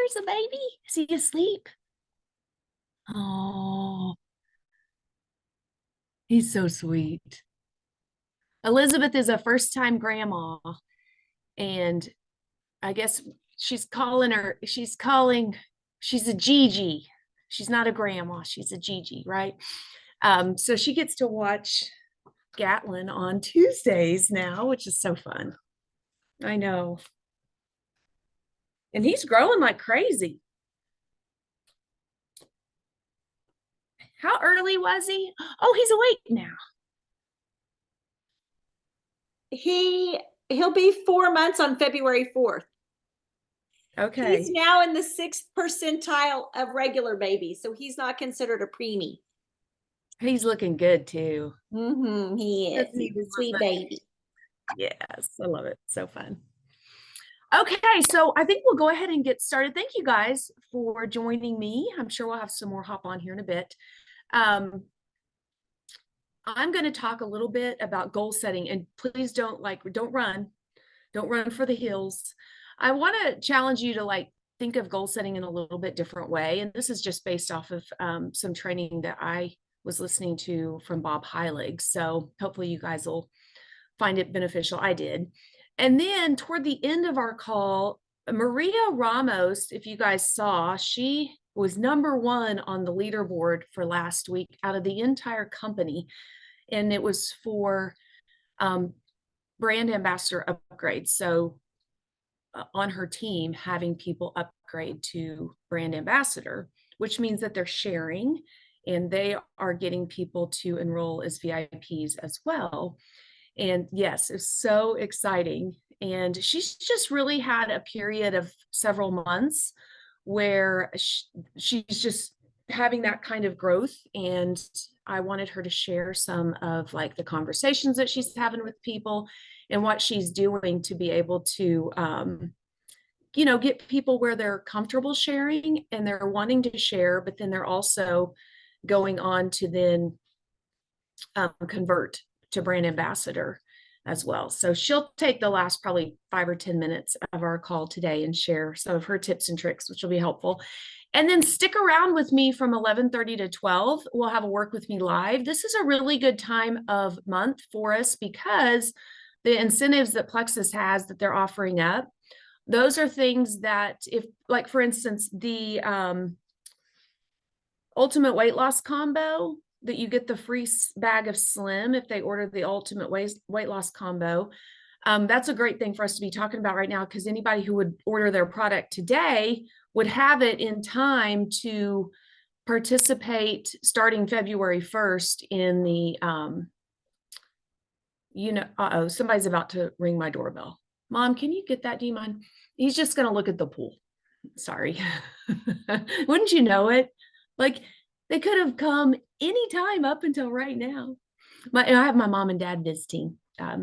there's a baby. Is he asleep? Oh, he's so sweet. Elizabeth is a first-time grandma, and I guess she's a Gigi. She's not a grandma, she's a Gigi, right? So she gets to watch Gatlin on Tuesdays now, which is so fun. I know. And he's growing like crazy. How early was he? Oh, he's awake now. He'll be 4 months on February 4th. Okay. He's now in the 6th percentile of regular babies, so he's not considered a preemie. He's looking good too. He is. He's a sweet baby. Yes, I love it. So fun. Okay, so I think we'll go ahead and get started. Thank you guys for joining me. I'm sure we'll have some more hop on here in a bit. I'm going to talk a little bit about goal setting, and please don't run for the hills. I want to challenge you to think of goal setting in a little bit different way. And this is just based off of some training that I was listening to from Bob Heilig. So hopefully you guys will find it beneficial. I did. And then toward the end of our call, Maria Ramos, if you guys saw, she was #1 on the leaderboard for last week out of the entire company. And it was for brand ambassador upgrades. So on her team, having people upgrade to brand ambassador, which means that they're sharing and they are getting people to enroll as VIPs as well. And yes, it's so exciting. And she's just really had a period of several months where she's just having that kind of growth. And I wanted her to share some of the conversations that she's having with people and what she's doing to be able to, get people where they're comfortable sharing and they're wanting to share, but then they're also going on to then convert to brand ambassador as well. So she'll take the last probably 5 or 10 minutes of our call today and share some of her tips and tricks, which will be helpful. And then stick around with me from 11:30 to 12. We'll have a work with me live. This is a really good time of month for us because the incentives that Plexus has that they're offering up, those are things that if, for instance, the ultimate weight loss combo, that you get the free bag of Slim if they order the ultimate weight loss combo. That's a great thing for us to be talking about right now, because anybody who would order their product today would have it in time to participate starting February 1st in the, somebody's about to ring my doorbell. Mom, can you get that? Do you mind? He's just going to look at the pool. Sorry. Wouldn't you know it? They could have come anytime up until right now. I have my mom and dad visiting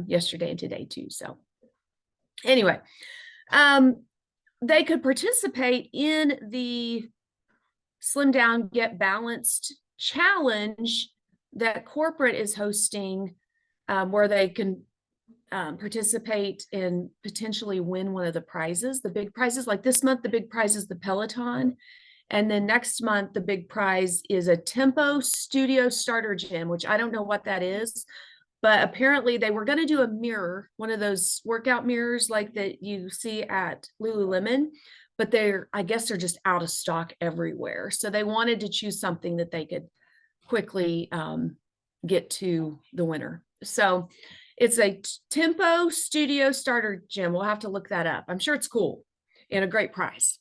yesterday and today too. So anyway, they could participate in the Slim Down Get Balanced challenge that corporate is hosting, where they can participate and potentially win one of the prizes, the big prizes. Like this month, the big prize is the Peloton. And then next month, the big prize is a Tempo Studio Starter Gym, which I don't know what that is, but apparently they were going to do a mirror, one of those workout mirrors like that you see at Lululemon, but I guess they're just out of stock everywhere. So they wanted to choose something that they could quickly get to the winner. So it's a Tempo Studio Starter Gym. We'll have to look that up. I'm sure it's cool and a great price.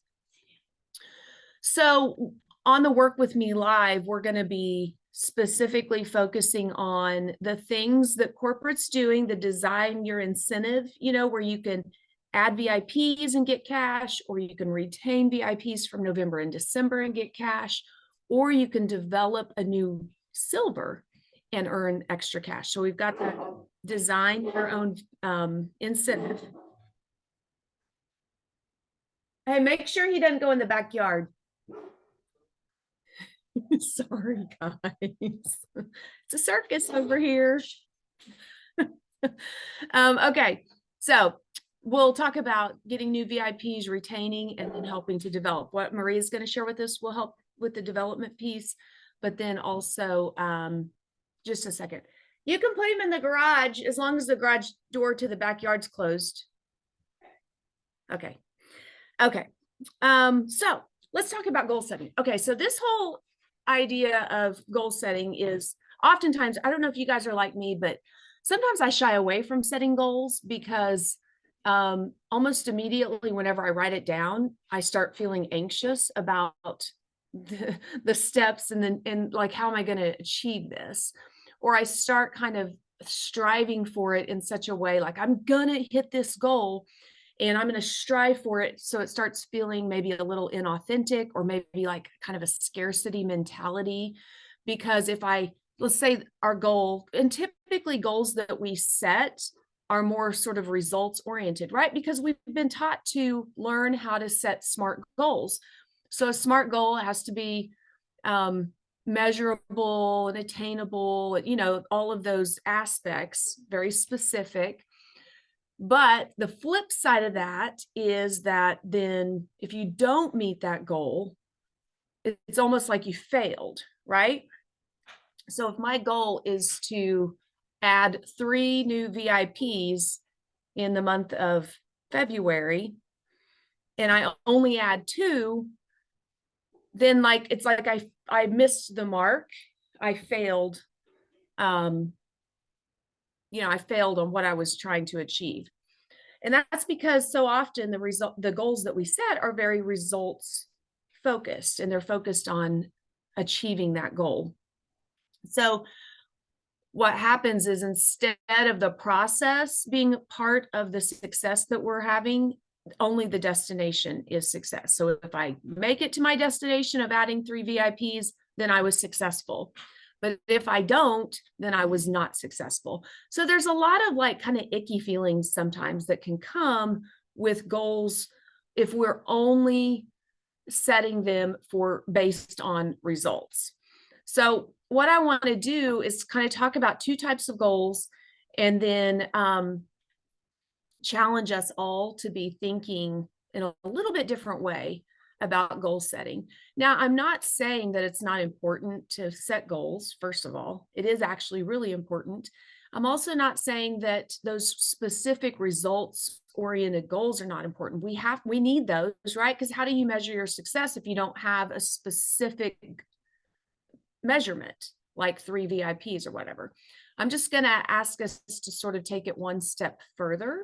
So on the Work With Me Live, we're going to be specifically focusing on the things that corporate's doing, the design your incentive, where you can add VIPs and get cash, or you can retain VIPs from November and December and get cash, or you can develop a new silver and earn extra cash. So we've got that design your own incentive. Hey, make sure he doesn't go in the backyard. Sorry, guys. It's a circus over here. Okay, so we'll talk about getting new VIPs, retaining, and then helping to develop. What Maria's going to share with us will help with the development piece, but then also, just a second. You can put him in the garage as long as the garage door to the backyard's closed. Okay. Okay. So let's talk about goal setting. Okay. So this whole idea of goal setting is oftentimes, I don't know if you guys are like me, but sometimes I shy away from setting goals because almost immediately whenever I write it down, I start feeling anxious about the steps and then, and like, how am I going to achieve this? Or I start kind of striving for it in such a way, like I'm going to hit this goal and I'm going to strive for it. So it starts feeling maybe a little inauthentic or maybe like kind of a scarcity mentality. Because if let's say our goal, and typically goals that we set are more sort of results oriented, right? Because we've been taught to learn how to set SMART goals. So a SMART goal has to be measurable and attainable, all of those aspects, very specific. But the flip side of that is that then if you don't meet that goal, it's almost like you failed, right? So if my goal is to add 3 new VIPs in the month of February, and I only add 2, then it's like I missed the mark. I failed. I failed on what I was trying to achieve. And that's because so often the goals that we set are very results focused, and they're focused on achieving that goal. So what happens is instead of the process being part of the success that we're having, only the destination is success. So if I make it to my destination of adding 3 VIPs, then I was successful. But if I don't, then I was not successful. So there's a lot of kind of icky feelings sometimes that can come with goals if we're only setting them based on results. So what I want to do is kind of talk about 2 types of goals, and then challenge us all to be thinking in a little bit different way about goal setting. Now, I'm not saying that it's not important to set goals. First of all, it is actually really important. I'm also not saying that those specific results oriented goals are not important. We need those, right? Because how do you measure your success if you don't have a specific measurement like 3 VIPs or whatever? I'm just going to ask us to sort of take it one step further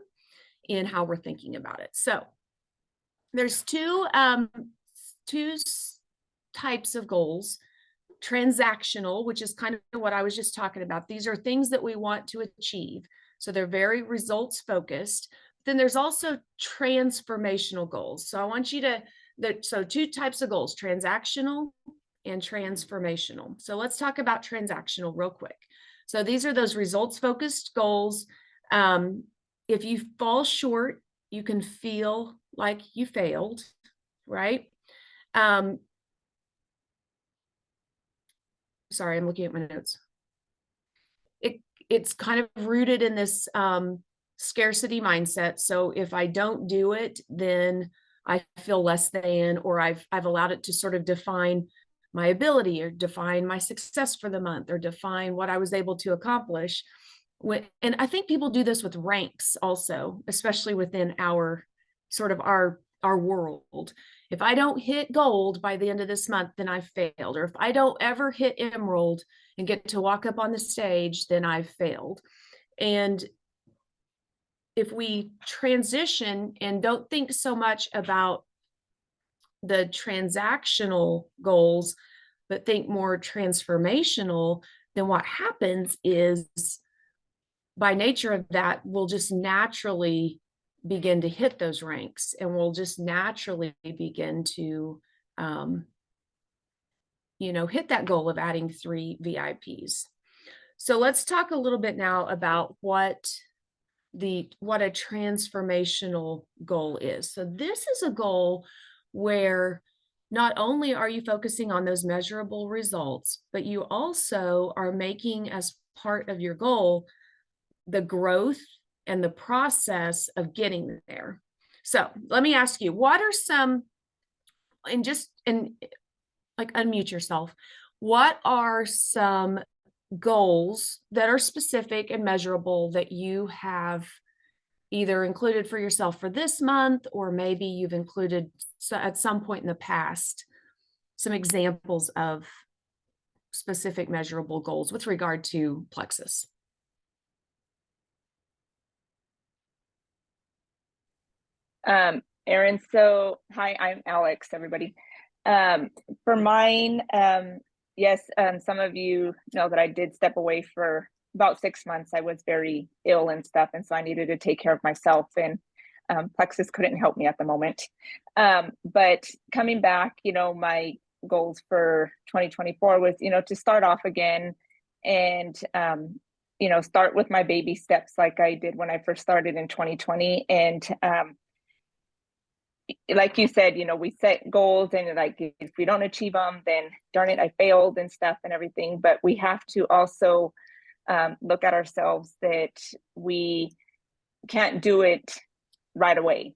in how we're thinking about it. So there's two types of goals. Transactional, which is kind of what I was just talking about. These are things that we want to achieve. So they're very results focused. Then there's also transformational goals. So I want you so 2 types of goals, transactional and transformational. So let's talk about transactional real quick. So these are those results focused goals. If you fall short, you can feel like you failed, right? Sorry, I'm looking at my notes. It's kind of rooted in this scarcity mindset. So if I don't do it, then I feel less than, or I've allowed it to sort of define my ability or define my success for the month or define what I was able to accomplish. And I think people do this with ranks also, especially within our world. If I don't hit gold by the end of this month, then I've failed. Or if I don't ever hit emerald and get to walk up on the stage, then I've failed. And if we transition and don't think so much about the transactional goals, but think more transformational, then what happens is, by nature of that, we'll just naturally begin to hit those ranks, and we'll just naturally begin to hit that goal of adding 3 VIPs. So let's talk a little bit now about what a transformational goal is. So this is a goal where not only are you focusing on those measurable results, but you also are making as part of your goal the growth and the process of getting there. So let me ask you, what are some, and like unmute yourself. What are some goals that are specific and measurable that you have either included for yourself for this month, or maybe you've included at some point in the past, some examples of specific measurable goals with regard to Plexus? Erin, so hi, I'm Alex, everybody. For mine, yes, some of you know that I did step away for about 6 months. I was very ill and stuff, and so I needed to take care of myself, and Plexus couldn't help me at the moment. But coming back, you know, my goals for 2024 was, you know, to start off again and, you know, start with my baby steps like I did when I first started in 2020. And like you said, you know, we set goals, and like if we don't achieve them, then darn it, I failed and stuff and everything. But we have to also look at ourselves that we can't do it right away.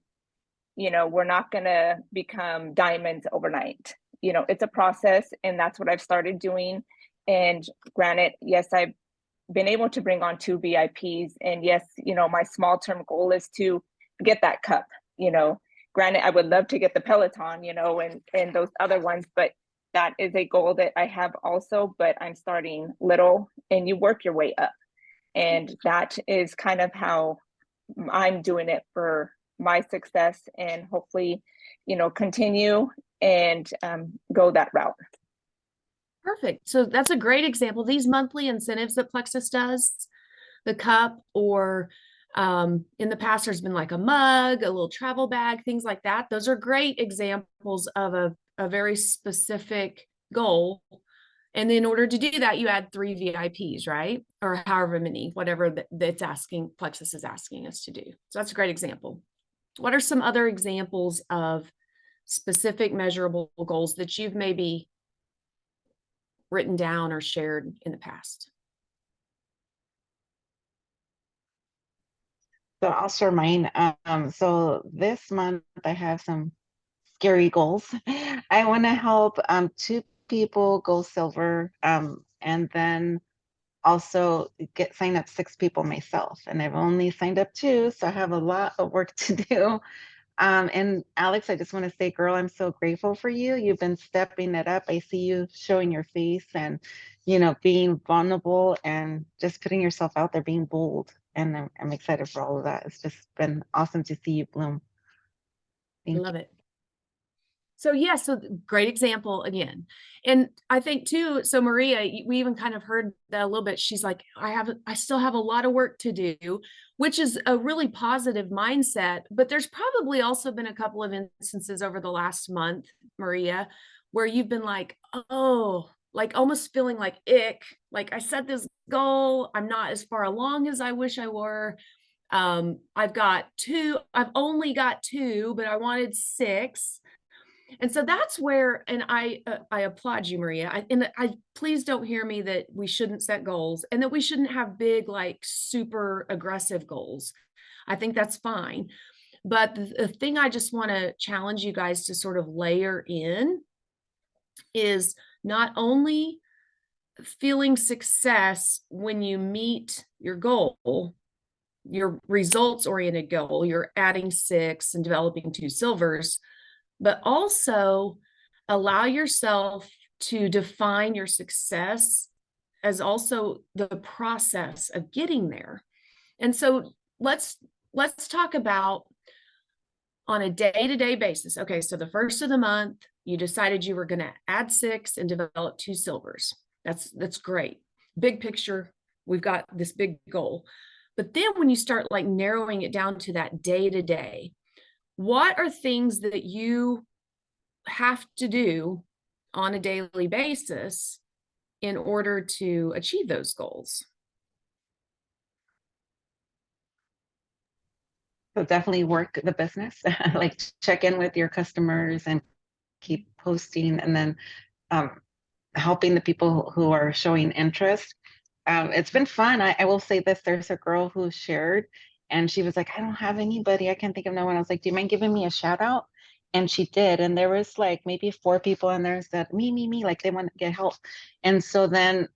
You know, we're not going to become diamonds overnight. You know, it's a process, and that's what I've started doing. And granted, yes, I've been able to bring on 2 VIPs. And yes, you know, my small term goal is to get that cup, you know. Granted, I would love to get the Peloton, you know, and those other ones, but that is a goal that I have also. But I'm starting little, and you work your way up. And that is kind of how I'm doing it for my success, and hopefully, you know, continue and go that route. Perfect. So that's a great example. These monthly incentives that Plexus does, the cup, or in the past, there's been like a mug, a little travel bag, things like that. Those are great examples of a very specific goal. And in order to do that, you add 3 VIPs, right? Or however many, whatever that's asking, Plexus is asking us to do. So that's a great example. What are some other examples of specific measurable goals that you've maybe written down or shared in the past? So I'll share mine. So this month I have some scary goals. I want to help 2 people go silver, and then also sign up 6 people myself. And I've only signed up 2, so I have a lot of work to do. And Alex, I just want to say, girl, I'm so grateful for you. You've been stepping it up. I see you showing your face and, you know, being vulnerable and just putting yourself out there, being bold. And I'm excited for all of that. It's just been awesome to see you bloom. I love it. So yeah, so great example again. And I think too, so Maria, we even kind of heard that a little bit. She's like, I still have a lot of work to do, which is a really positive mindset. But there's probably also been a couple of instances over the last month, Maria, where you've been like, oh, like almost feeling like ick, like I set this goal, I'm not as far along as I wish I were. I've only got 2, but I wanted 6. And so that's where, and I applaud you, Maria. I please don't hear me that we shouldn't set goals and that we shouldn't have big, like super aggressive goals. I think that's fine. But the thing I just want to challenge you guys to sort of layer in is not only feeling success when you meet your goal, your results oriented goal, you're adding 6 and developing 2 silvers, but also allow yourself to define your success as also the process of getting there. And so let's talk about on a day-to-day basis. Okay, so the first of the month, you decided you were going to add 6 and develop 2 silvers. That's great. Big picture, we've got this big goal. But then when you start like narrowing it down to that day-to-day, what are things that you have to do on a daily basis in order to achieve those goals? So definitely work the business, like check in with your customers and keep posting, and then helping the people who are showing interest. It's been fun. I will say this, there's a girl who shared, And she was like, I don't have anybody. I can't think of no one. I was like, do you mind giving me a shout out? And she did. And there was like maybe 4 people in there said, me, like they want to get help. And so then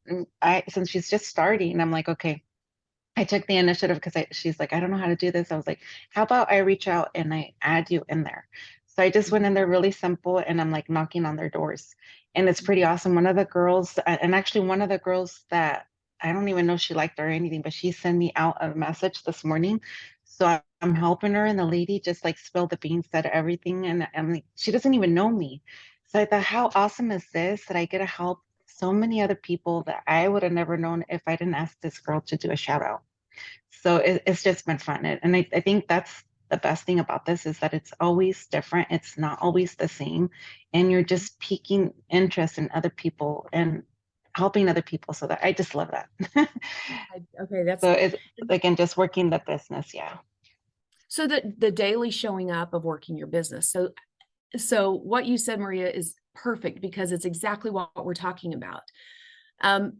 since she's just starting, I'm like, okay, I took the initiative because she's like, I don't know how to do this. I was like, how about I reach out and I add you in there? So I just went in there really simple and I'm like knocking on their doors. And it's pretty awesome. One of the girls, and actually one of the girls that I don't even know she liked her or anything, but she sent me out a message this morning. So I'm helping her, and the lady just like spilled the beans, said everything. And I'm like, she doesn't even know me. So I thought, how awesome is this that I get to help so many other people that I would have never known if I didn't ask this girl to do a shout out. So it's just been fun. And I think that's the best thing about this is that it's always different. It's not always the same. And you're just piquing interest in other people and helping other people. So that I just love that. Okay, that's So it's again, just working the business. Yeah. so the daily showing up of working your business. So what you said, Maria, is perfect because it's exactly what we're talking about.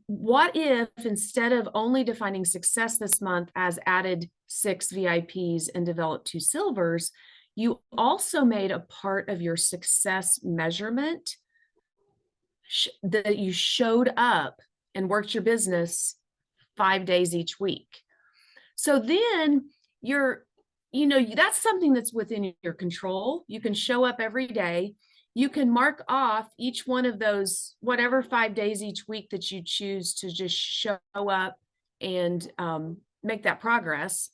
What if instead of only defining success this month as added 6 VIPs and developed 2 silvers, you also made a part of your success measurement that you showed up and worked your business 5 days each week. So then that's something that's within your control. You can show up every day. You can mark off each one of those, whatever 5 days each week that you choose to just show up and make that progress.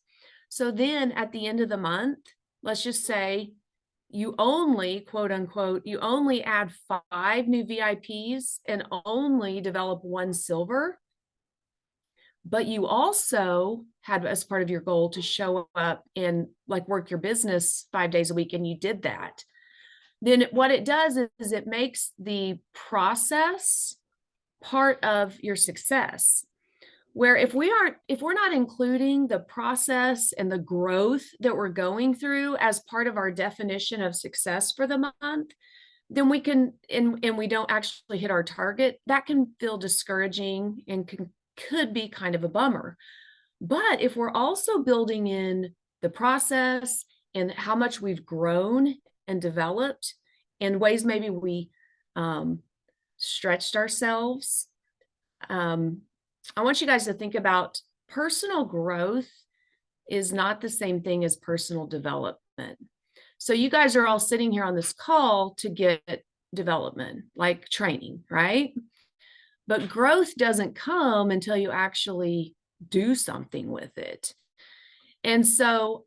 So then at the end of the month, let's just say you only, quote unquote, you only add 5 new VIPs and only develop 1 silver. But you also had as part of your goal to show up and like work your business 5 days a week, and you did that. Then what it does is it makes the process part of your success. Where if we're not including the process and the growth that we're going through as part of our definition of success for the month, then we can, and we don't actually hit our target, that can feel discouraging and could be kind of a bummer. But if we're also building in the process and how much we've grown and developed in ways maybe we stretched ourselves, I want you guys to think about personal growth is not the same thing as personal development. So you guys are all sitting here on this call to get development, like training, right? But growth doesn't come until you actually do something with it. And so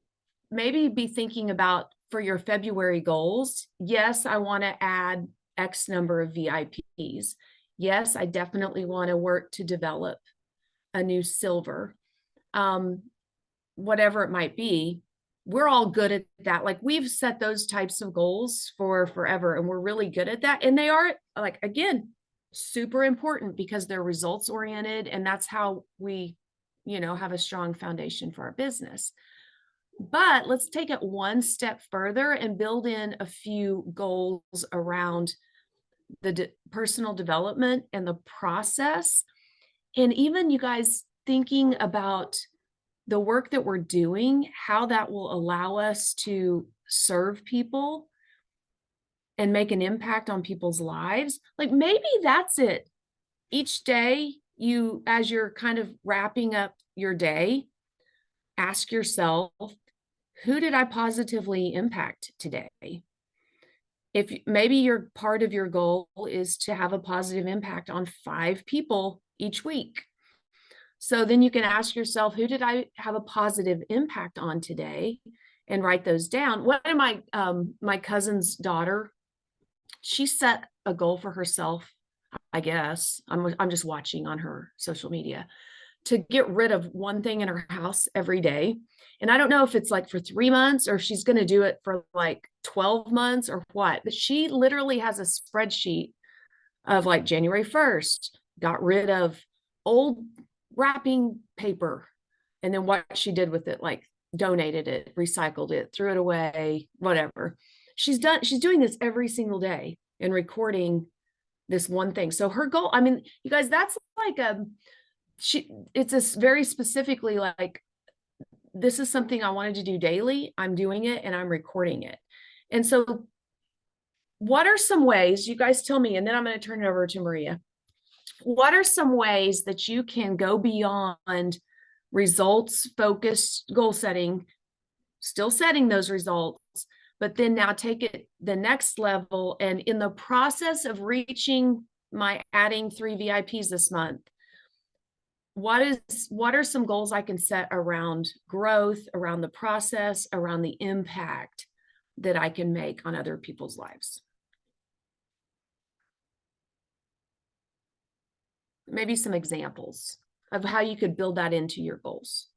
maybe be thinking about for your February goals, yes, I want to add X number of VIPs. Yes, I definitely want to work to develop a new silver, whatever it might be. We're all good at that. Like we've set those types of goals for forever, and we're really good at that. And they are, like, again, super important because they're results oriented, and that's how we, have a strong foundation for our business. But let's take it one step further and build in a few goals around the personal development and the process. And even you guys thinking about the work that we're doing, how that will allow us to serve people and make an impact on people's lives. Like maybe that's it. Each day as you're kind of wrapping up your day, ask yourself, who did I positively impact today? If maybe your part of your goal is to have a positive impact on 5 people each week. So then you can ask yourself, who did I have a positive impact on today? And write those down. One of my cousin's daughter, she set a goal for herself, I guess. I'm just watching on her social media, to get rid of one thing in her house every day. And I don't know if it's like for 3 months or if she's going to do it for like 12 months or what, but she literally has a spreadsheet of like January 1st, got rid of old wrapping paper. And then what she did with it, like donated it, recycled it, threw it away, whatever. She's doing this every single day and recording this one thing. So her goal, I mean, you guys, that's like it's very specifically like this is something I wanted to do daily. I'm doing it and I'm recording it. And so what are some ways, you guys tell me, and then I'm going to turn it over to Maria. What are some ways that you can go beyond results focused goal setting, still setting those results, but then now take it the next level? And in the process of reaching my adding 3 VIPs this month, what are some goals I can set around growth, around the process, around the impact that I can make on other people's lives? Maybe some examples of how you could build that into your goals.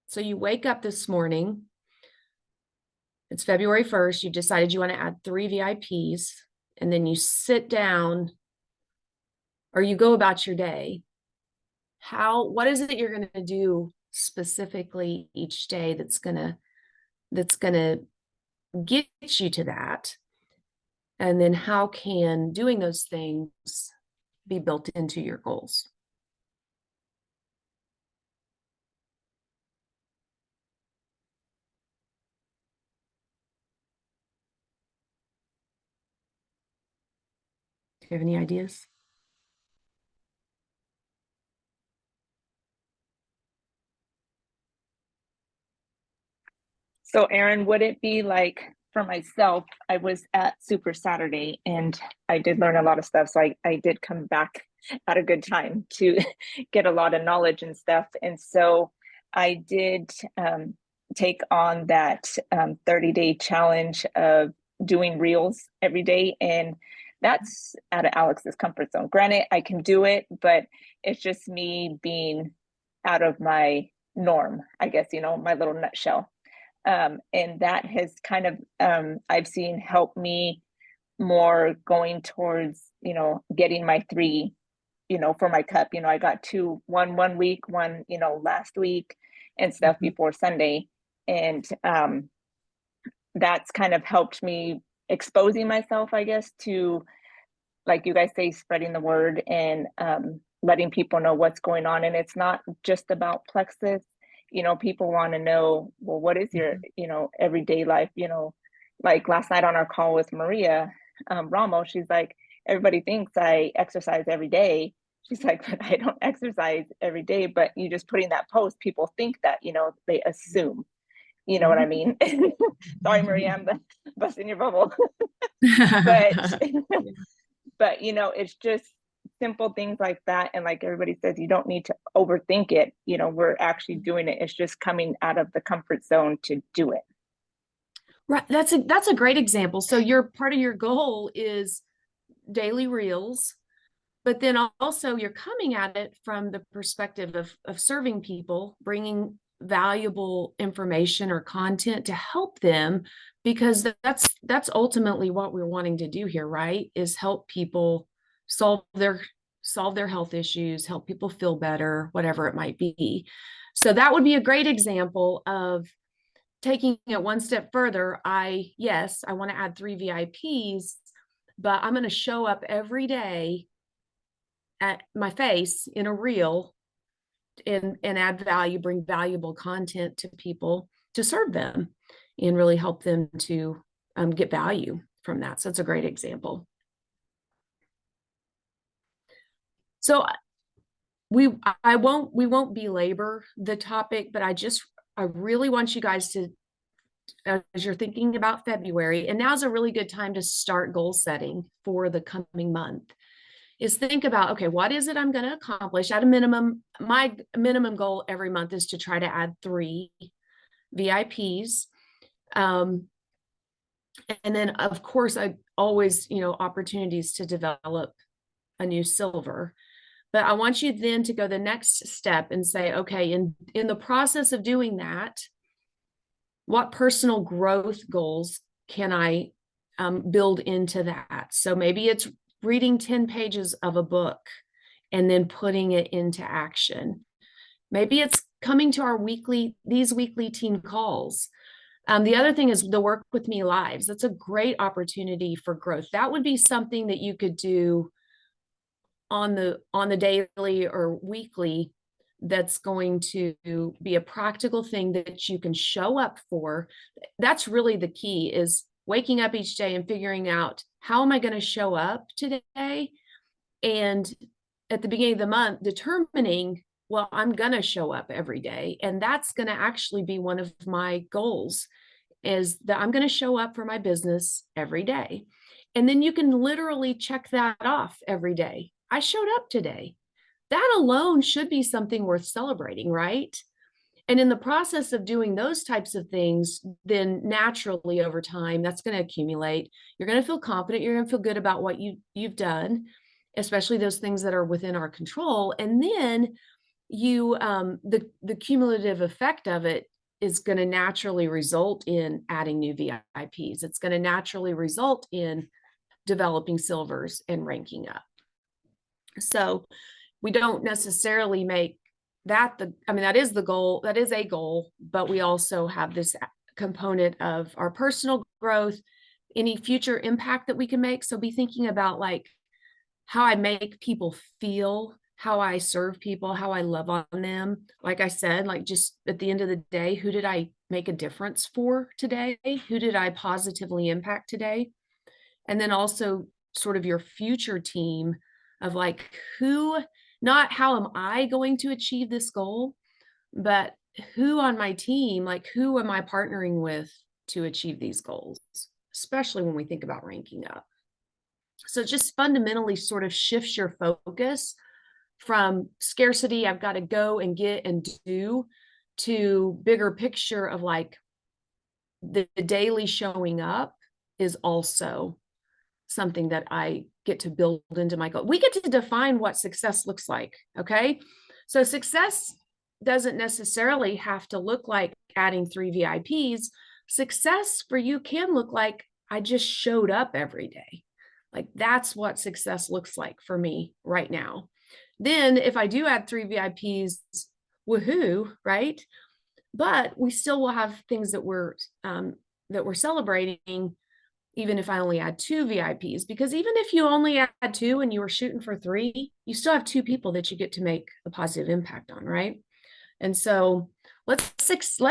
So you wake up this morning, it's February 1st, you've decided you want to add 3 VIPs, and then you sit down or you go about your day. What is it that you're going to do specifically each day that's going to get you to that? And then how can doing those things be built into your goals? Do you have any ideas? So Erin, would it be like, for myself, I was at Super Saturday and I did learn a lot of stuff. So I did come back at a good time to get a lot of knowledge and stuff. And so I did take on that 30-day challenge of doing reels every day. And that's out of Alex's comfort zone. Granted, I can do it, but it's just me being out of my norm, I guess, my little nutshell. And that has kind of, I've seen help me more going towards, getting my 3, for my cup. I got 2, one week, one, last week and stuff before Sunday. And that's kind of helped me exposing myself, I guess, to, like you guys say, spreading the word and letting people know what's going on. And it's not just about Plexus. People want to know, well, what is your, everyday life, like last night on our call with Maria Ramos, she's like, everybody thinks I exercise every day. She's like, but I don't exercise every day, but you just putting that post, people think that, they assume, you know what I mean? Sorry, Maria, I'm busting your bubble. but, but, it's just simple things like that. And like everybody says, you don't need to overthink it. We're actually doing it. It's just coming out of the comfort zone to do it. Right. That's a great example. So part of your goal is daily reels, but then also you're coming at it from the perspective of serving people, bringing valuable information or content to help them, because that's ultimately what we're wanting to do here, right? Is help people solve their health issues, help people feel better, whatever it might be. So that would be a great example of taking it one step further. I want to add 3 VIPs, but I'm going to show up every day at my face in a reel and add value, bring valuable content to people to serve them and really help them to get value from that. So it's a great example. So we won't belabor the topic, but I really want you guys to, as you're thinking about February, and now's a really good time to start goal setting for the coming month, is think about, okay, what is it I'm going to accomplish at a minimum? My minimum goal every month is to try to add 3 VIPs. And then of course, I always, opportunities to develop a new silver. But I want you then to go the next step and say, okay, in the process of doing that, what personal growth goals can I build into that? So maybe it's reading 10 pages of a book and then putting it into action. Maybe it's coming to these weekly team calls. The other thing is the Work With Me Lives. That's a great opportunity for growth. That would be something that you could do on the daily or weekly, that's going to be a practical thing that you can show up for. That's really the key, is waking up each day and figuring out, how am I going to show up today? And at the beginning of the month, determining, well, I'm going to show up every day. And that's going to actually be one of my goals, is that I'm going to show up for my business every day. And then you can literally check that off every day. I showed up today. That alone should be something worth celebrating, right? And in the process of doing those types of things, then naturally over time, that's going to accumulate. You're going to feel confident. You're going to feel good about what you've done, especially those things that are within our control. And then the cumulative effect of it is going to naturally result in adding new VIPs. It's going to naturally result in developing silvers and ranking up. So we don't necessarily make that that is the goal, that is a goal, but we also have this component of our personal growth, any future impact that we can make. So be thinking about like how I make people feel, how I serve people, how I love on them. Like I said, like just at the end of the day, who did I make a difference for today? Who did I positively impact today? And then also sort of your future team of like, not how am I going to achieve this goal, but who on my team, like who am I partnering with to achieve these goals, especially when we think about ranking up. So it just fundamentally sort of shifts your focus from scarcity, I've got to go and get and do, to bigger picture of like the daily showing up is also something that I get to build into my goal. We get to define what success looks like. Okay. So success doesn't necessarily have to look like adding 3 VIPs. Success for you can look like, I just showed up every day. Like that's what success looks like for me right now. Then if I do add 3 VIPs, woohoo, right? But we still will have things that we're celebrating, even if I only add 2 VIPs, because even if you only add 2 and you were shooting for 3, you still have 2 people that you get to make a positive impact on, right? And so let's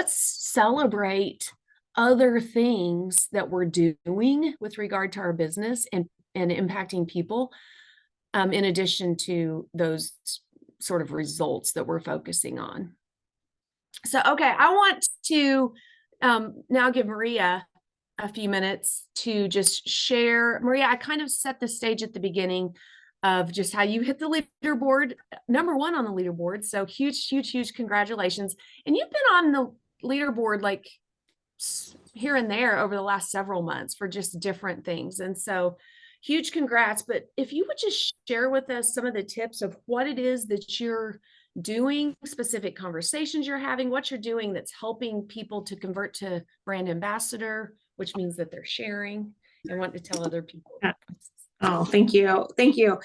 celebrate other things that we're doing with regard to our business and impacting people, in addition to those sort of results that we're focusing on. So, okay, I want to now give Maria a few minutes to just share. Maria, I kind of set the stage at the beginning of just how you hit the leaderboard, #1 on the leaderboard. So huge congratulations. And you've been on the leaderboard like here and there over the last several months for just different things. And so huge congrats. But if you would just share with us some of the tips of what it is that you're doing, specific conversations you're having, what you're doing that's helping people to convert to brand ambassador, which means that they're sharing and want to tell other people. Oh, thank you. Thank you.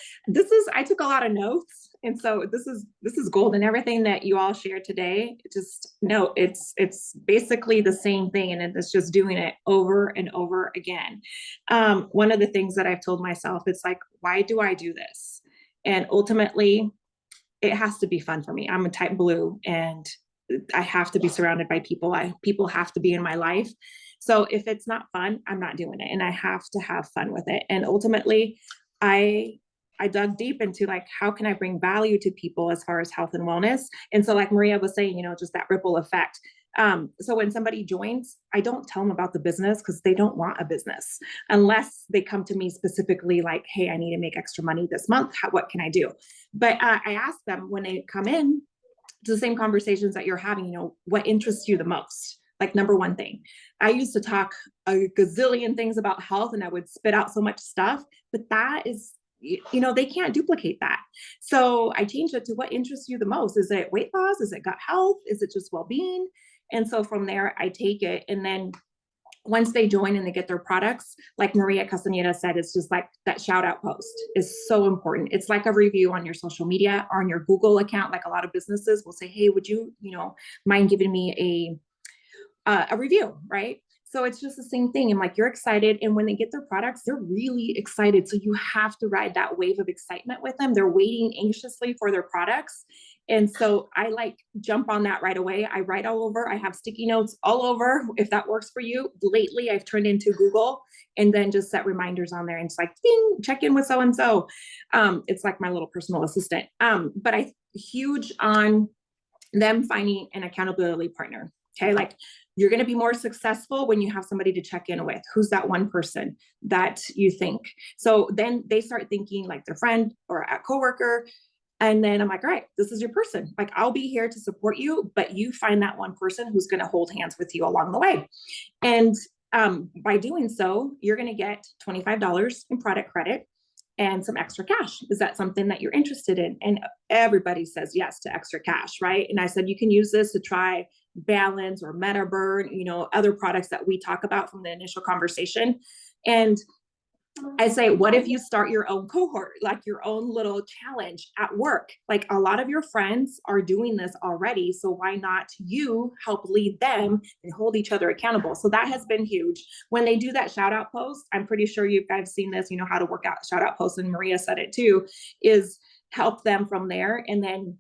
I took a lot of notes. And so this is gold, and everything that you all shared today. Just no, it's basically the same thing. And it's just doing it over and over again. One of the things that I've told myself, it's like, why do I do this? And ultimately it has to be fun for me. I'm a type blue, and I have to be surrounded by people. People have to be in my life. So if it's not fun, I'm not doing it, and I have to have fun with it. And ultimately, I dug deep into like, how can I bring value to people as far as health and wellness? And so like Maria was saying, just that ripple effect. So when somebody joins, I don't tell them about the business because they don't want a business unless they come to me specifically like, hey, I need to make extra money this month. What can I do? But I ask them when they come in to the same conversations that you're having, what interests you the most? Like #1 thing. I used to talk a gazillion things about health and I would spit out so much stuff, but that is, they can't duplicate that. So I changed it to what interests you the most. Is it weight loss? Is it gut health? Is it just well-being? And so from there, I take it. And then once they join and they get their products, like Maria Castaneda said, it's just like that shout out post is so important. It's like a review on your social media or on your Google account. Like a lot of businesses will say, hey, would you, mind giving me a review, right? So it's just the same thing. And like, you're excited. And when they get their products, they're really excited. So you have to ride that wave of excitement with them. They're waiting anxiously for their products. And so I like jump on that right away. I write all over. I have sticky notes all over. If that works for you. Lately, I've turned into Google and then just set reminders on there. And it's like, ding, check in with so-and-so. It's like my little personal assistant. But I huge on them finding an accountability partner. Okay. Like, you're going to be more successful when you have somebody to check in with. Who's that one person that you think? So then they start thinking like their friend or a coworker. And then I'm like, all right, this is your person. Like, I'll be here to support you, but you find that one person who's going to hold hands with you along the way. And by doing so, you're going to get $25 in product credit and some extra cash. Is that something that you're interested in? And everybody says yes to extra cash, right? And I said, you can use this to try Balance or MetaBurn, you know, other products that we talk about from the initial conversation. And I say, what if you start your own cohort, like your own little challenge at work? Like, a lot of your friends are doing this already. So why not you help lead them and hold each other accountable? So that has been huge. When they do that shout out post, I'm pretty sure you guys have seen this, you know how to work out shout out posts, and Maria said it too, is help them from there. And then,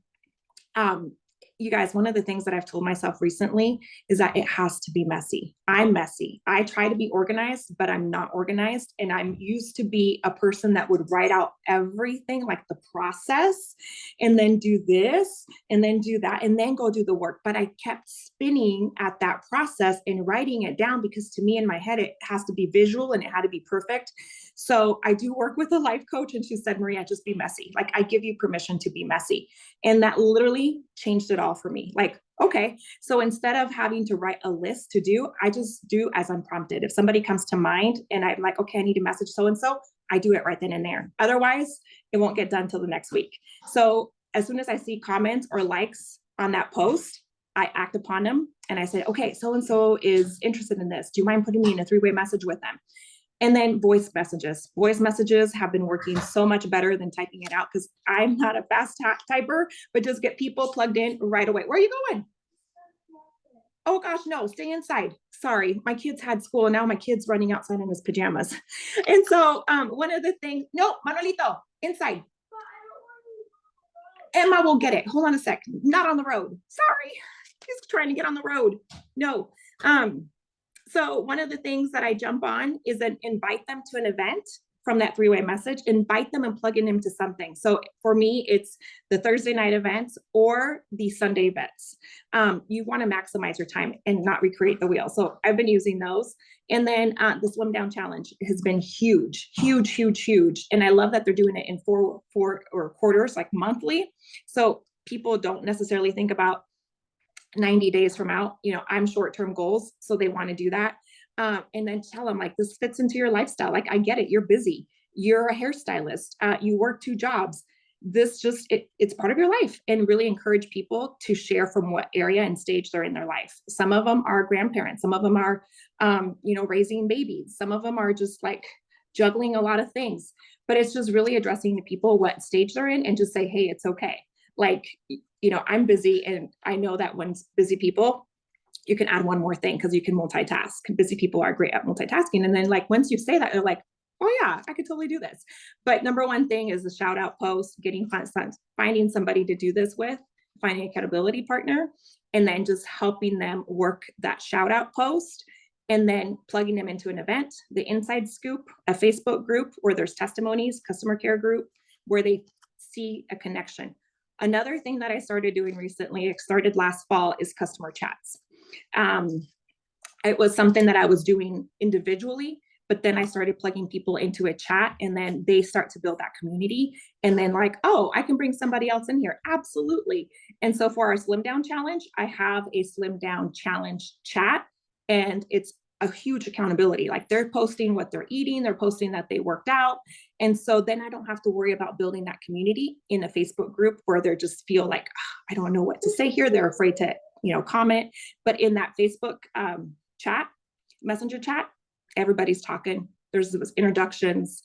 you guys, one of the things that I've told myself recently is that it has to be messy. I'm messy. I try to be organized, but I'm not organized. And I'm used to be a person that would write out everything, like the process, and then do this, and then do that, and then go do the work. But I kept spinning at that process and writing it down, because to me in my head, it has to be visual and it had to be perfect. So I do work with a life coach, and she said, Maria, just be messy. Like, I give you permission to be messy. And that literally changed it all for me. Like, okay, so instead of having to write a list to do, I just do as I'm prompted. If somebody comes to mind and I'm like, okay, I need to message so-and-so, I do it right then and there. Otherwise, it won't get done till the next week. So as soon as I see comments or likes on that post, I act upon them. And I say, okay, so-and-so is interested in this. Do you mind putting me in a 3-way message with them? And then voice messages. Voice messages have been working so much better than typing it out, because I'm not a fast typer, but just get people plugged in right away. Where are you going? Oh gosh, no, stay inside. Sorry, my kids had school and now my kid's running outside in his pajamas. And so one of the things, no, Manolito, inside. Emma will get it. Hold on a sec. Not on the road. Sorry, he's trying to get on the road. No. So one of the things that I jump on is then invite them to an event from that 3-way message, invite them and plug in into something. So for me, it's the Thursday night events or the Sunday events. You want to maximize your time and not recreate the wheel. So I've been using those. And then the Slim Down Challenge has been huge, huge, huge, huge. And I love that they're doing it in four or quarters, like monthly. So people don't necessarily think about 90 days from out, you know, I'm short-term goals. So they want to do that. And then tell them, like, this fits into your lifestyle. Like, I get it. You're busy. You're a hairstylist. You work 2 jobs. This just, it's part of your life. And really encourage people to share from what area and stage they're in their life. Some of them are grandparents. Some of them are, you know, raising babies. Some of them are just like juggling a lot of things. But it's just really addressing the people what stage they're in, and just say, hey, it's okay. Like, you know, I'm busy, and I know that when busy people, you can add one more thing because you can multitask. Busy people are great at multitasking. And then, like, once you say that, they're like, oh yeah, I could totally do this. But number one thing is the shout out post, finding somebody to do this with, finding an accountability partner, and then just helping them work that shout out post, and then plugging them into an event, the Inside Scoop, a Facebook group where there's testimonies, customer care group, where they see a connection. Another thing that I started doing recently, it started last fall, is customer chats. It was something that I was doing individually, but then I started plugging people into a chat, and then they start to build that community. And then, like, oh, I can bring somebody else in here. Absolutely. And so for our Slim Down Challenge, I have a Slim Down Challenge chat, and it's a huge accountability. Like, they're posting what they're eating, they're posting that they worked out. And so then I don't have to worry about building that community in a Facebook group where they just feel like, oh, I don't know what to say here. They're afraid to, you know, comment. But in that Facebook chat, messenger chat, everybody's talking. There's introductions,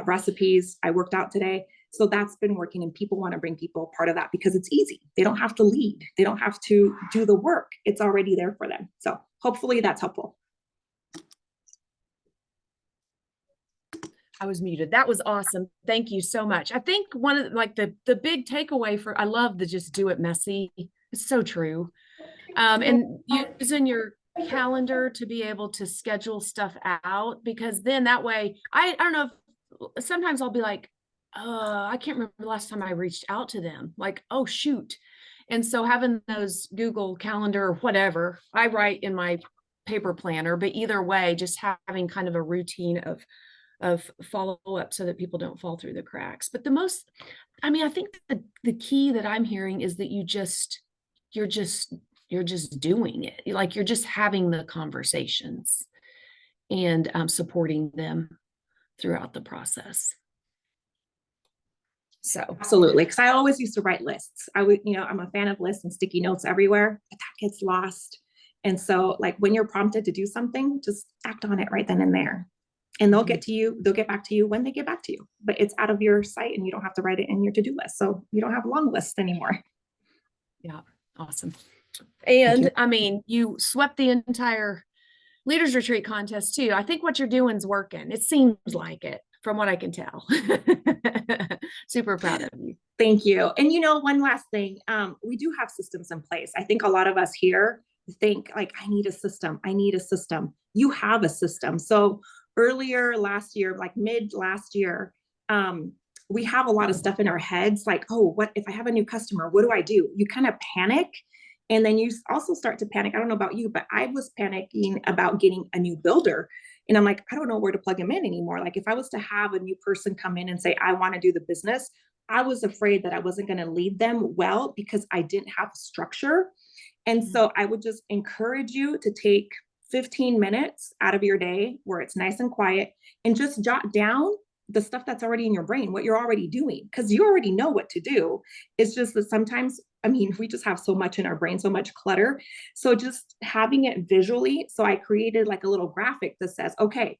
recipes. I worked out today. So that's been working, and people want to bring people part of that because it's easy. They don't have to lead. They don't have to do the work. It's already there for them. So hopefully that's helpful. I was muted. That was awesome. Thank you so much. I think one of like the big takeaway for, I love the just do it messy. It's so true. And using your calendar to be able to schedule stuff out, because then that way, I don't know if sometimes I'll be like, I can't remember the last time I reached out to them. Like, oh shoot. And so having those Google Calendar or whatever, I write in my paper planner, but either way, just having kind of a routine of follow up so that people don't fall through the cracks. But I mean, I think the key that I'm hearing is that you're just doing it. Like you're just having the conversations and supporting them throughout the process. So Absolutely. Because I always used to write lists. I'm a fan of lists and sticky notes everywhere, but that gets lost. And so like when you're prompted to do something, just act on it right then and there. And they'll get back to you when they get back to you, but it's out of your sight and you don't have to write it in your to-do list. So you don't have long lists anymore. yeah, awesome. And I mean, you swept the entire Leaders Retreat contest too. I think what you're doing is working. It seems like it from what I can tell. Super proud of you. Thank you. And one last thing, we do have systems in place. I think a lot of us here think like, I need a system. You have a system. So earlier last year, like mid last year, we have a lot of stuff in our heads like, oh, what if I have a new customer? What do I do? You kind of panic. And then you also start to panic. I don't know about you, but I was panicking about getting a new builder. And I'm like, I don't know where to plug them in anymore. Like if I was to have a new person come in and say, I want to do the business, I was afraid that I wasn't going to lead them well because I didn't have a structure. And so I would just encourage you to take 15 minutes out of your day where it's nice and quiet and just jot down the stuff that's already in your brain, what you're already doing, because you already know what to do. It's just that sometimes, I mean, we just have so much in our brain, so much clutter. So just having it visually. So I created like a little graphic that says, okay,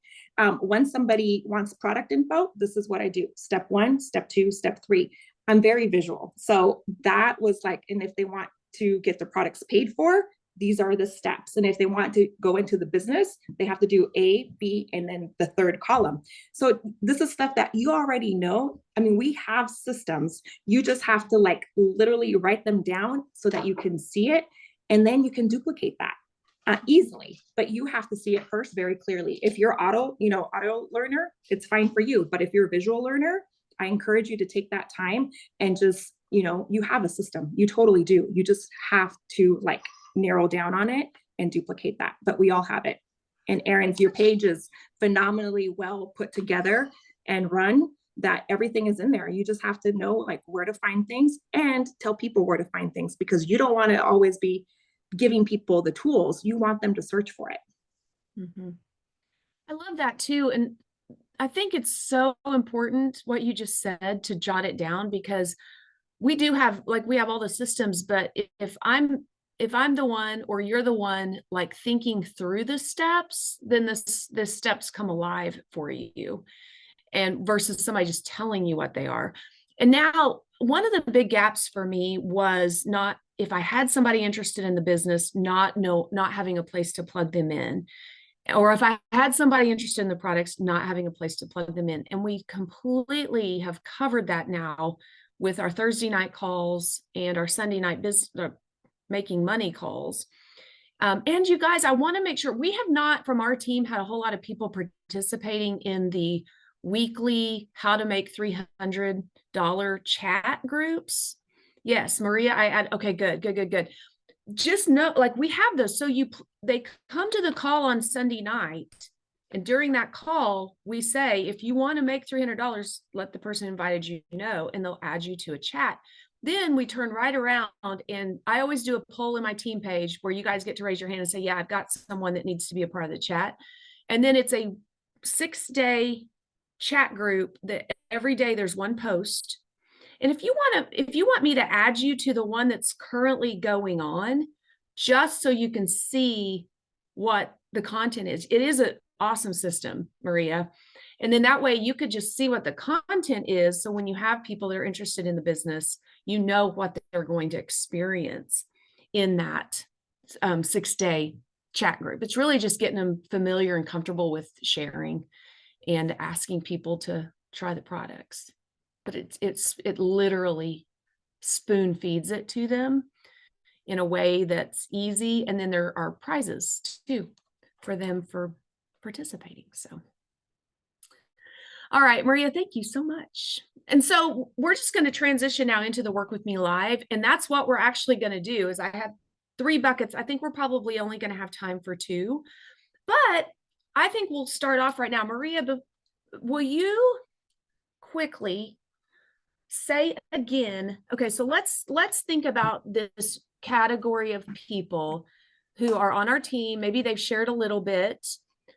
when somebody wants product info, this is what I do. Step 1, step 2, step 3. I'm very visual. So that was like, and if they want to get their products paid for, these are the steps. And if they want to go into the business, they have to do A, B, and then the third column. So this is stuff that you already know. I mean, we have systems. You just have to like literally write them down so that you can see it. And then you can duplicate that easily, but you have to see it first very clearly. If you're auto learner, it's fine for you. But if you're a visual learner, I encourage you to take that time and just, you have a system. You totally do. You just have to like narrow down on it and duplicate that, but we all have it. And Erin's, your page is phenomenally well put together and run, that everything is in there. You just have to know like where to find things and tell people where to find things, because you don't want to always be giving people the tools. You want them to search for it. Mm-hmm. I love that too. And I think it's so important what you just said to jot it down, because we have all the systems, but if I'm the one or you're the one like thinking through the steps, then the steps come alive for you, and versus somebody just telling you what they are. And now one of the big gaps for me was not, if I had somebody interested in the business, not having a place to plug them in, or if I had somebody interested in the products, not having a place to plug them in. And we completely have covered that now with our Thursday night calls and our Sunday night making money calls. And you guys, I want to make sure, we have not from our team had a whole lot of people participating in the weekly how to make $300 chat groups. Yes, Maria, I add, okay, good. Just know, like we have those. So they come to the call on Sunday night. And during that call, we say, if you want to make $300, let the person invited you know, and they'll add you to a chat. Then we turn right around, and I always do a poll in my team page where you guys get to raise your hand and say, yeah, I've got someone that needs to be a part of the chat. And then it's a 6-day chat group that every day there's one post. And if you want me to add you to the one that's currently going on, just so you can see what the content is, it is an awesome system, Maria. And then that way you could just see what the content is. So when you have people that are interested in the business, you know what they're going to experience in that 6-day chat group. It's really just getting them familiar and comfortable with sharing and asking people to try the products. But it literally spoon feeds it to them in a way that's easy. And then there are prizes too for them for participating. So, all right, Maria, thank you so much. And so we're just going to transition now into the Work With Me Live. And that's what we're actually going to do is I have 3 buckets. I think we're probably only going to have time for 2, but I think we'll start off right now. Maria, will you quickly say again, okay, so let's think about this category of people who are on our team. Maybe they've shared a little bit,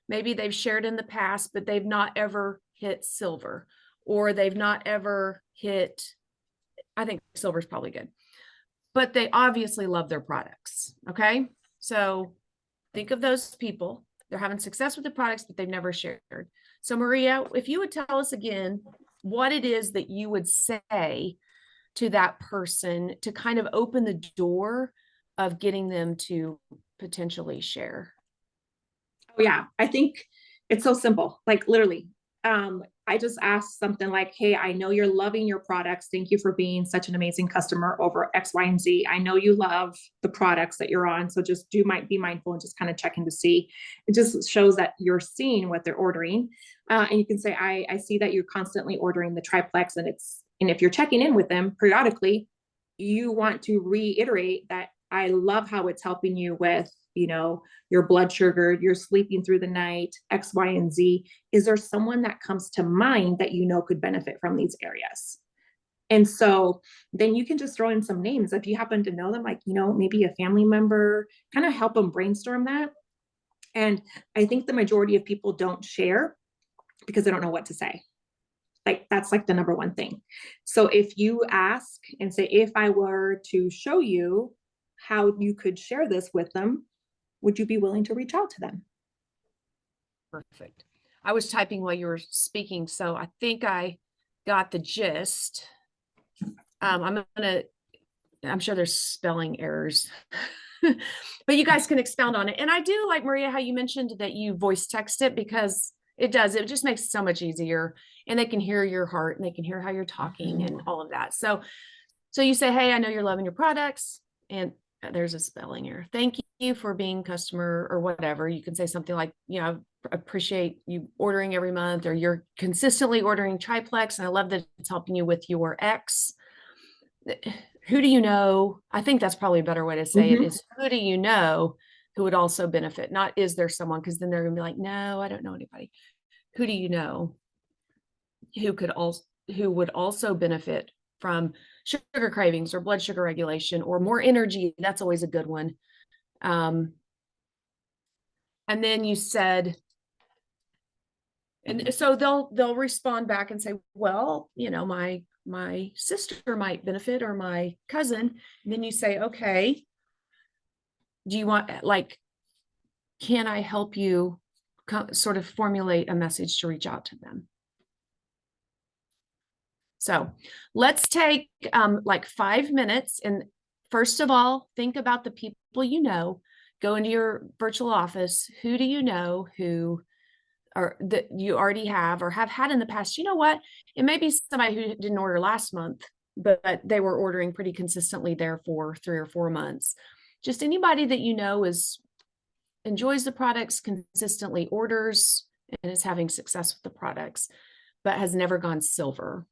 maybe they've shared in the past, but they've not ever hit silver, or they've not ever hit, I think silver is probably good, but they obviously love their products. Okay, so think of those people. They're having success with the products, but they've never shared. So Maria, if you would tell us again what it is that you would say to that person to kind of open the door of getting them to potentially share. Oh yeah, I think it's so simple, like literally. I just asked something like, hey, I know you're loving your products. Thank you for being such an amazing customer over X, Y, and Z. I know you love the products that you're on. So just might be mindful and just kind of checking to see. It just shows that you're seeing what they're ordering. And you can say, I see that you're constantly ordering the triplex, and if you're checking in with them periodically, you want to reiterate that I love how it's helping you with, your blood sugar, you're sleeping through the night, X, Y, and Z. Is there someone that comes to mind that could benefit from these areas? And so then you can just throw in some names. If you happen to know them, like, maybe a family member, kind of help them brainstorm that. And I think the majority of people don't share because they don't know what to say. Like, that's like the number one thing. So if you ask and say, if I were to show you how you could share this with them, would you be willing to reach out to them? Perfect. I was typing while you were speaking, so I think I got the gist. I'm sure there's spelling errors, but you guys can expound on it. And I do like, Maria, how you mentioned that you voice text it, because it just makes it so much easier, and they can hear your heart and they can hear how you're talking and all of that. So you say, hey, I know you're loving your products, and there's a spelling error. Thank you for being customer, or whatever. You can say something like, appreciate you ordering every month, or you're consistently ordering triplex, and I love that it's helping you with your X. Who do you know? I think that's probably a better way to say it is, who do you know who would also benefit? Not, is there someone? Because then they're gonna be like, no, I don't know anybody. Who do you know who would also benefit from sugar cravings or blood sugar regulation or more energy? That's always a good one. And then you said, and so they'll respond back and say, well, my sister might benefit, or my cousin. And then you say, okay, do you want, like, can I help you sort of formulate a message to reach out to them? So let's take like 5 minutes. And first of all, think about the people go into your virtual office. Who do you know who, or that you already have or have had in the past? You know what? It may be somebody who didn't order last month, but they were ordering pretty consistently there for 3 or 4 months. Just anybody that enjoys the products, consistently orders, and is having success with the products, but has never gone silver.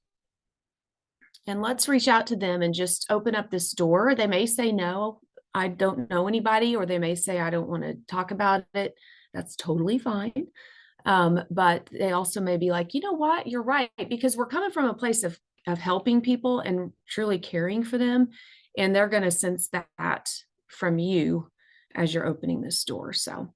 And let's reach out to them and just open up this door. They may say, no, I don't know anybody, or they may say, I don't want to talk about it. That's totally fine. But they also may be like, you know what, you're right, because we're coming from a place of helping people and truly caring for them. And they're going to sense that from you as you're opening this door. So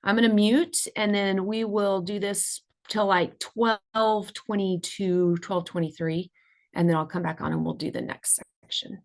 I'm going to mute, and then we will do this till like 12:22, 12:23. And then I'll come back on and we'll do the next section.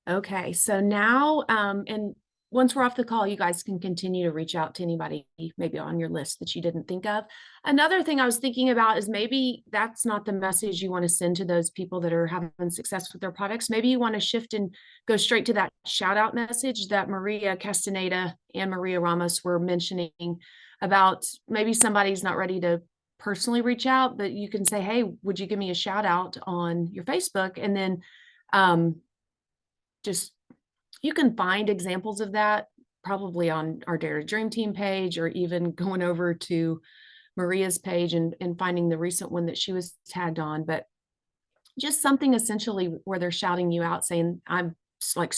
Okay, so now, and once we're off the call, you guys can continue to reach out to anybody maybe on your list that you didn't think of. Another thing I was thinking about is maybe that's not the message you want to send to those people that are having success with their products. Maybe you want to shift and go straight to that shout out message that Maria Castaneda and Maria Ramos were mentioning about maybe somebody's not ready to personally reach out, but you can say, hey, would you give me a shout out on your Facebook? And then, just you can find examples of that probably on our Dare to Dream Team page, or even going over to Maria's page and finding the recent one that she was tagged on. But just something essentially where they're shouting you out saying, I'm like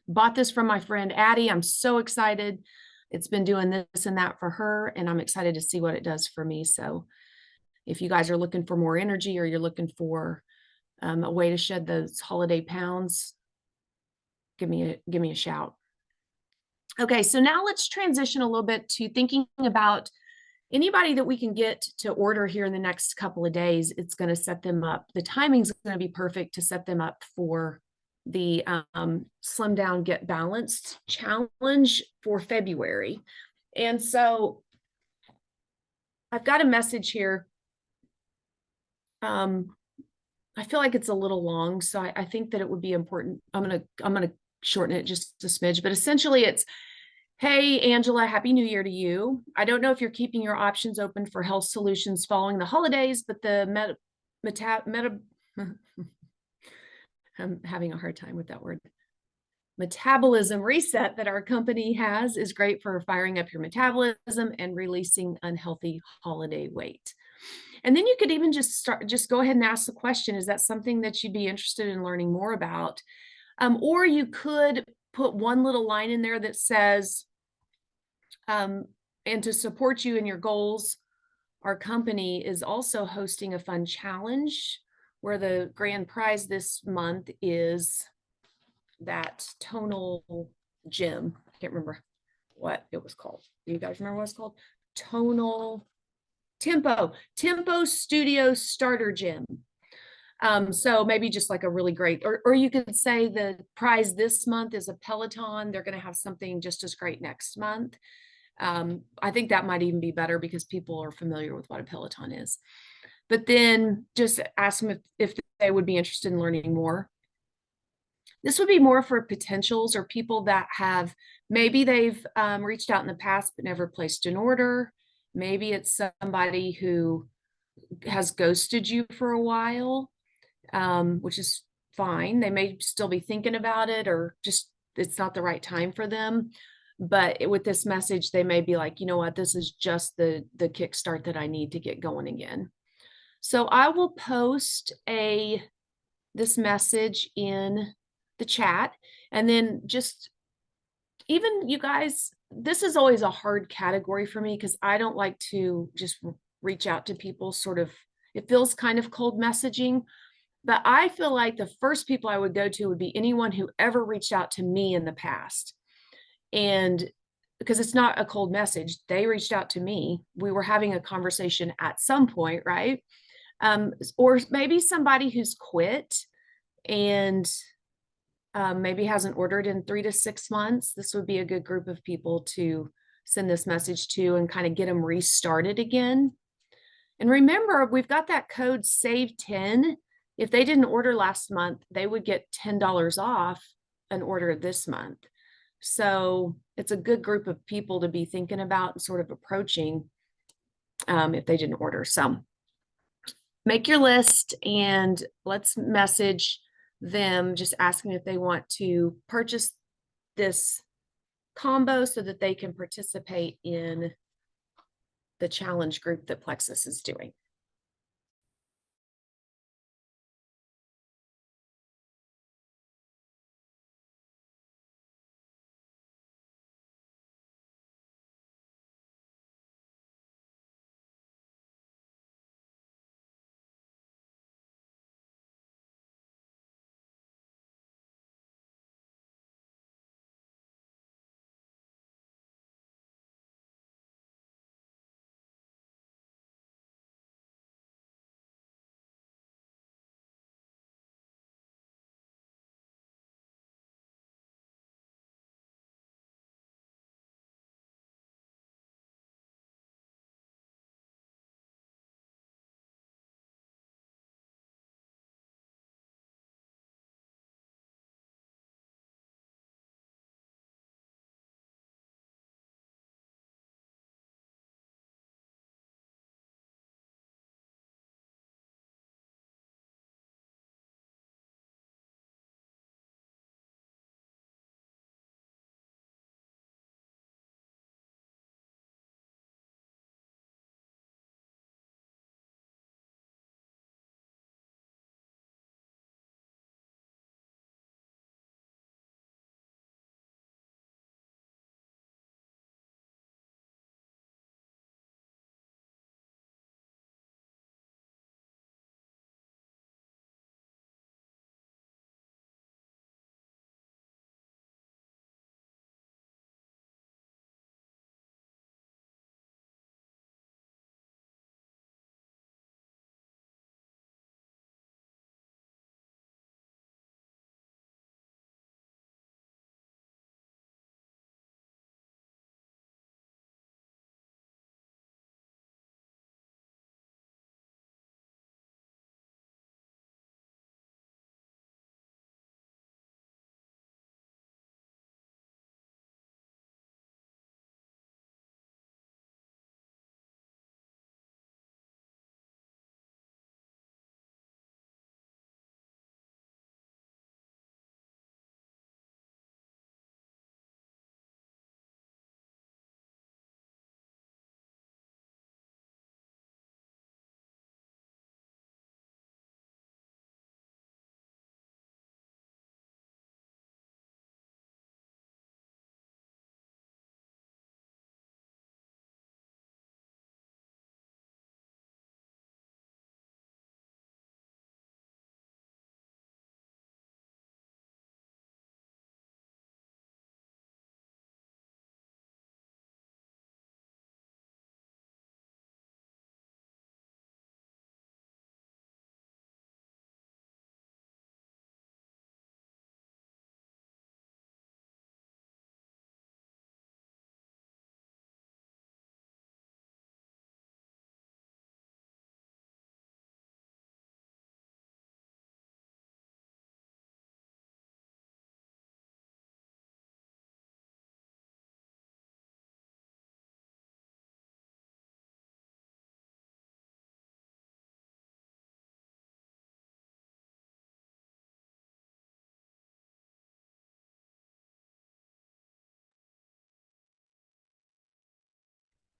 bought this from my friend Addie. I'm so excited. It's been doing this and that for her, and I'm excited to see what it does for me. So if you guys are looking for more energy, or you're looking for a way to shed those holiday pounds, give me a shout. Okay, so now let's transition a little bit to thinking about anybody that we can get to order here in the next couple of days. It's going to set them up. The timing's going to be perfect to set them up for the Slim Down Get Balanced challenge for February. And so I've got a message here. I feel like it's a little long, so I think that it would be important. I'm gonna shorten it just a smidge, but essentially it's, hey, Angela, Happy New Year to you. I don't know if you're keeping your options open for health solutions following the holidays, but the I'm having a hard time with that word. Metabolism reset that our company has is great for firing up your metabolism and releasing unhealthy holiday weight. And then you could even just go ahead and ask the question, is that something that you'd be interested in learning more about? Or you could put one little line in there that says, and to support you in your goals, our company is also hosting a fun challenge where the grand prize this month is that tonal gym. I can't remember what it was called. Do you guys remember what it's called? Tempo Studio Starter Gym. So maybe just like a really great, or you could say the prize this month is a Peloton. They're going to have something just as great next month. I think that might even be better because people are familiar with what a Peloton is. But then just ask them if they would be interested in learning more. This would be more for potentials or people that have, maybe they've reached out in the past but never placed an order. Maybe it's somebody who has ghosted you for a while, which is fine. They may still be thinking about it, or just it's not the right time for them. But with this message, they may be like, you know what, this is just the kickstart that I need to get going again. So I will post this message in the chat, and then just even you guys, this is always a hard category for me because I don't like to just reach out to people sort of, it feels kind of cold messaging, but I feel like the first people I would go to would be anyone who ever reached out to me in the past. And because it's not a cold message, they reached out to me. We were having a conversation at some point, right? Or maybe somebody who's quit and maybe hasn't ordered in 3 to 6 months. This would be a good group of people to send this message to and kind of get them restarted again. And remember, we've got that code SAVE10. If they didn't order last month, they would get $10 off an order this month. So it's a good group of people to be thinking about and sort of approaching if they didn't order. So make your list and let's message them just asking if they want to purchase this combo so that they can participate in the challenge group that Plexus is doing.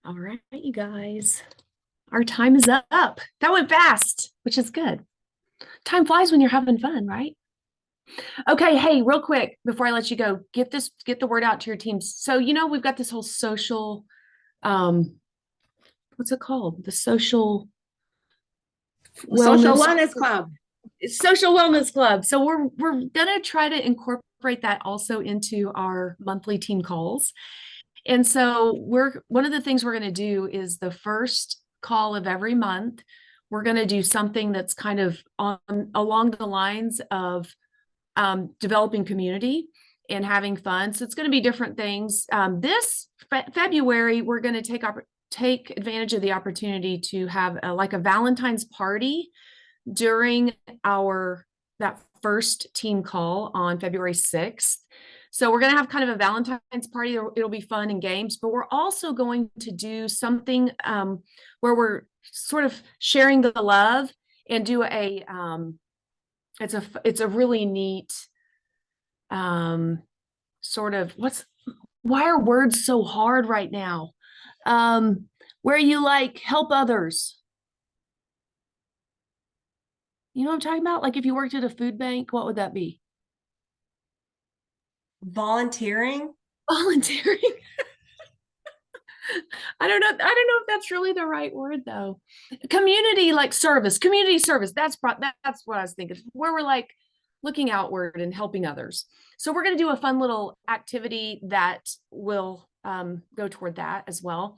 All right, you guys. Our time is up. That went fast, which is good. Time flies when you're having fun, right? Okay, hey, real quick before I let you go, get the word out to your teams. So, we've got this whole social, what's it called? The social Social wellness Wellness Club. social wellness club. So we're gonna try to incorporate that also into our monthly team calls. And so one of the things we're gonna do is the first call of every month, we're gonna do something that's kind of along the lines of developing community and having fun. So it's going to be different things. This February, we're going to take advantage of the opportunity to have like a Valentine's party during that first team call on February 6th. So we're going to have kind of a Valentine's party. It'll be fun and games, but we're also going to do something where we're sort of sharing the love and do it's a really neat sort of why are words so hard right now? Where you like help others. You know what I'm talking about? Like if you worked at a food bank, what would that be? Volunteering? Volunteering. I don't know if that's really the right word though. Community service. That's what I was thinking. Where we're like looking outward and helping others. So we're going to do a fun little activity that will go toward that as well.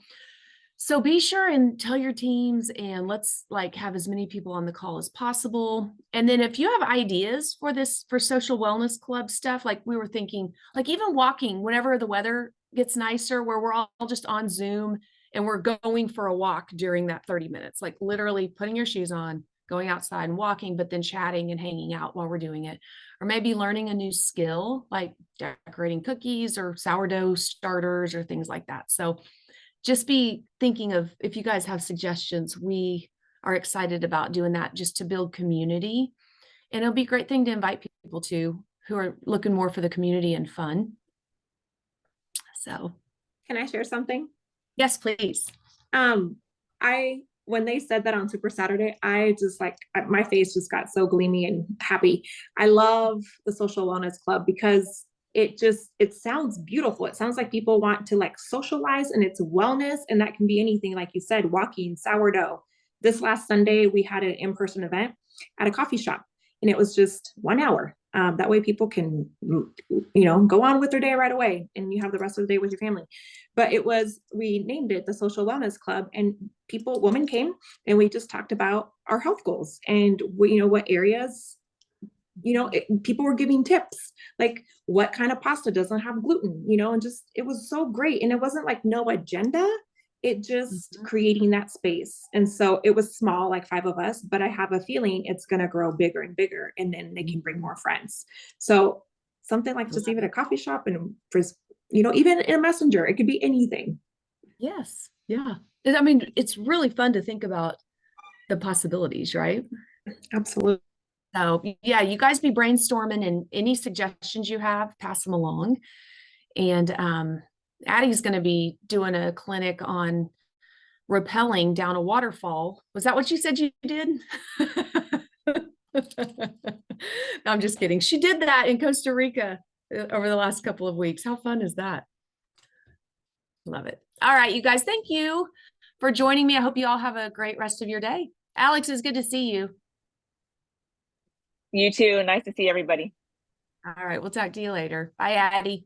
So be sure and tell your teams and let's like have as many people on the call as possible. And then if you have ideas for social wellness club stuff, like we were thinking, like even walking whenever the weather gets nicer, where we're all just on Zoom and we're going for a walk during that 30 minutes, like literally putting your shoes on, going outside and walking, but then chatting and hanging out while we're doing it. Or maybe learning a new skill, like decorating cookies or sourdough starters or things like that. So just be thinking of if you guys have suggestions. We are excited about doing that just to build community. And it'll be a great thing to invite people to who are looking more for the community and fun. So, Can I share something? yes, please. When they said that on Super Saturday, I just my face just got so gleamy and happy. I love the Social Wellness Club because it sounds beautiful. It sounds like people want to like socialize and it's wellness. And that can be anything, like you said, walking, sourdough. This last Sunday, we had an in-person event at a coffee shop and it was just 1 hour. That way people can, go on with their day right away and you have the rest of the day with your family. But we named it the Social Wellness Club and women came and we just talked about our health goals and what areas, people were giving tips, like what kind of pasta doesn't have gluten, and just, it was so great. And it wasn't like no agenda. It just creating that space. And so it was small, like 5 of us, but I have a feeling it's going to grow bigger and bigger and then they can bring more friends. So something like just even a coffee shop and even in a messenger, it could be anything. Yes. Yeah. I mean, it's really fun to think about the possibilities, right? Absolutely. So yeah, you guys be brainstorming and any suggestions you have, pass them along. And Addie's going to be doing a clinic on rappelling down a waterfall. Was that what you said you did? No, I'm just kidding. She did that in Costa Rica over the last couple of weeks. How fun is that? Love it. All right, you guys, thank you for joining me. I hope you all have a great rest of your day. Alex, it's good to see you. You too. Nice to see everybody. All right, we'll talk to you later. Bye, Addie.